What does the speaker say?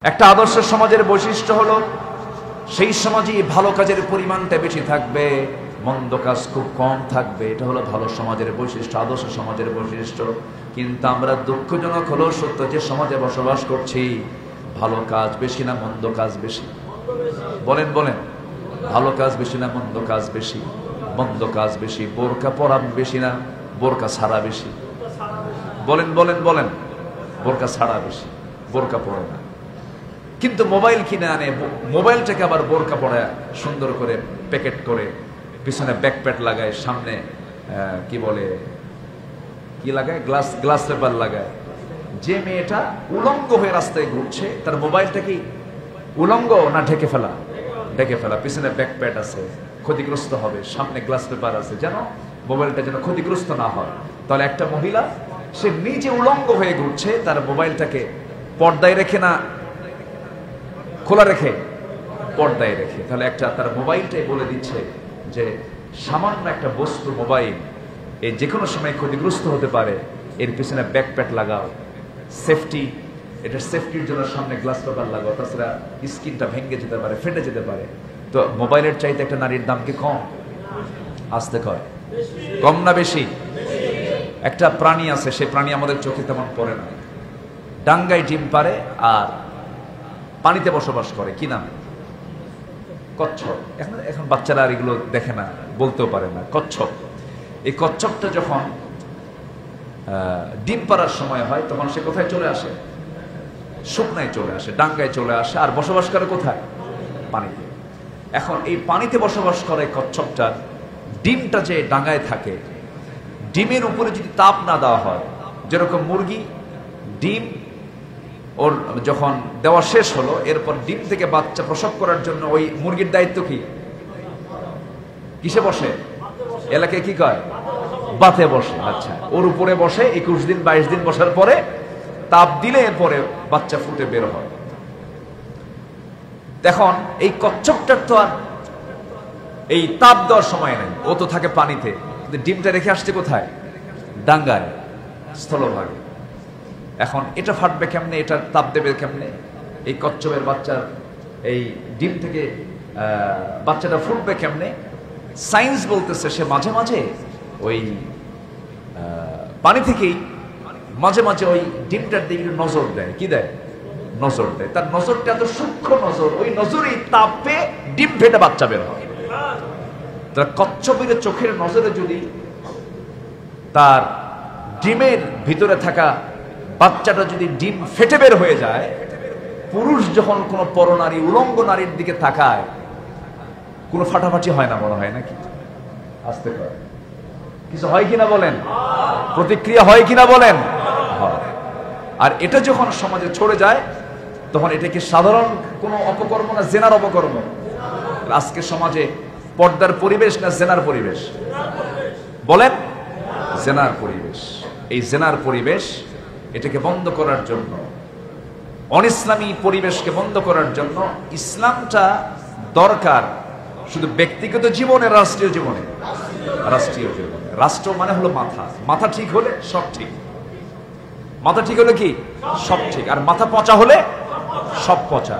একটা আদর্শ সমাজের বৈশিষ্ট্য হলো সেই সমাজে ভালো কাজের পরিমাণটা বেশি থাকবে, মন্দ কাজ খুব কম থাকবে। এটা হলো ভালো সমাজের বৈশিষ্ট্য, আদর্শ সমাজের বৈশিষ্ট্য। কিন্তু আমরা দুঃখজনক হলো সত্য যে সমাজে বসবাস করছি, ভালো কাজ বেশি না মন্দ কাজ বেশি? বলেন বলেন, ভালো কাজ বেশি না মন্দ কাজ বেশি? মন্দ কাজ বেশি। বোরকা পরা বেশি না বোরকা ছাড়া বেশি? বলেন বলেন বলেন, বোরকা ছাড়া বেশি, বোরকা পরে না। কিন্তু মোবাইল কিনে আনে, মোবাইলটাকে আবার বোরকা পড়ায় সুন্দর করে প্যাকেট করে, পিছনে ব্যাকপ্যাড লাগায়, সামনে কি বলে, কি লাগায়, গ্লাস পেপার লাগায়। যে মেয়েটা উলঙ্গ হয়ে রাস্তায় ঘুরছে, তার মোবাইলটা কি উলঙ্গ না ঢেকে ফেলা? ঢেকে ফেলা। পিছনে ব্যাকপ্যাড আছে, ক্ষতিগ্রস্ত হবে, সামনে গ্লাস পেপার আছে, যেন মোবাইলটা যেন ক্ষতিগ্রস্ত না হয়। তাহলে একটা মহিলা, সে নিজে উলঙ্গ হয়ে ঘুরছে, তার মোবাইলটাকে পর্দায় রেখে না খোলা রেখে? পর্দায় রেখে। তাহলে একটা তার মোবাইলটাই বলে দিচ্ছে যে সামান্য একটা বস্তু মোবাইল, এই যে কোনো সময় ক্ষতিগ্রস্ত হতে পারে, এর পিছনে ব্যাকপ্যাড লাগাও, সেফটি, এটা সেফটির জন্য সামনে গ্লাস পেপার লাগাও, তাছাড়া স্ক্রিনটা ভেঙে যেতে পারে, ফেটে যেতে পারে। তো মোবাইলের চাইতে একটা নারীর দাম কি কম? আসতে কয় কম না বেশি? একটা প্রাণী আছে, সেই প্রাণী আমাদের চোখে তেমন পড়ে না, ডাঙ্গায় ডিম পারে আর পানিতে বসবাস করে, কি নাম? কচ্ছপ। এখন বাচ্চারা আর এগুলো দেখে না, বলতেও পারে না, কচ্ছপ। এই কচ্ছপটা যখন ডিম পাড়ার সময় হয়, তখন সে কোথায় চলে আসে? শুকনায় চলে আসে, ডাঙ্গায় চলে আসে, আর বসবাস করে কোথায়? পানিতে। এখন এই পানিতে বসবাস করে কচ্ছপটার ডিমটা যে ডাঙ্গায় থাকে, ডিমের উপরে যদি তাপ না দেওয়া হয়, যেরকম মুরগি ডিম ওর যখন দেওয়া শেষ হলো, এরপর ডিম থেকে বাচ্চা প্রসব করার জন্য ওই মুরগির দায়িত্ব কি? কিসে বসে? এলাকায় কি কয়? বাতে বসে। আচ্ছা, ওর উপরে বসে 21 দিন 22 দিন বসার পরে তাপ দিলে এরপরে বাচ্চা ফুটে বের হয়। এখন এই কচ্ছপটার তো আর এই তাপ দেওয়ার সময় নেই, ও তো থাকে পানিতে, কিন্তু ডিমটা রেখে আসছে কোথায়? ডাঙ্গায়, স্থলভাগে। এখন এটা ফাটবে কেমনে, এটা তাপ দেবে কেমনে? এই কচ্ছপের বাচ্চার এই ডিম থেকে বাচ্চাটা ফুটবে কেমনে? সায়েন্স বলতেছে সে মাঝে মাঝে ওই পানি থেকেই মাঝে মাঝে ওই ডিমটার দিকে নজর দেয়। কি দেয়? নজর দেয়। তার নজরটা এত সূক্ষ্ম নজর, ওই নজরেই তাপে ডিম ফেটে বাচ্চা বের হয়। তার কচ্ছপের চোখের নজরে যদি তার ডিমের ভিতরে থাকা বাচ্চাটা যদি ডিম ফেটে বের হয়ে যায়, পুরুষ যখন কোন পরনারী উলঙ্গ নারীর দিকে তাকায়, কোনো ফাটাফাটি হয় না? মনে হয় নাকি? আসতে পারে কিছু হয় কিনা বলেন? প্রতিক্রিয়া হয় কিনা বলেন? আর এটা যখন সমাজে ছড়ে যায়, তখন এটা কি সাধারণ কোনো অপকর্ম না জেনার অপকর্ম? আজকে সমাজে পর্দার পরিবেশ না জেনার পরিবেশ? বলেন, জেনার পরিবেশ। এই জেনার পরিবেশ, এটাকে বন্ধ করার জন্য, অনিসলামী পরিবেশকে বন্ধ করার জন্য ইসলামটা দরকার শুধু ব্যক্তিগত জীবনে, রাষ্ট্রীয় জীবনে। রাষ্ট্রীয় জীবনে, রাষ্ট্র মানে হলো মাথা। মাথা ঠিক হলে সব ঠিক। মাথা ঠিক হলে কি? সব ঠিক। আর মাথা পচা হলে সব পচা।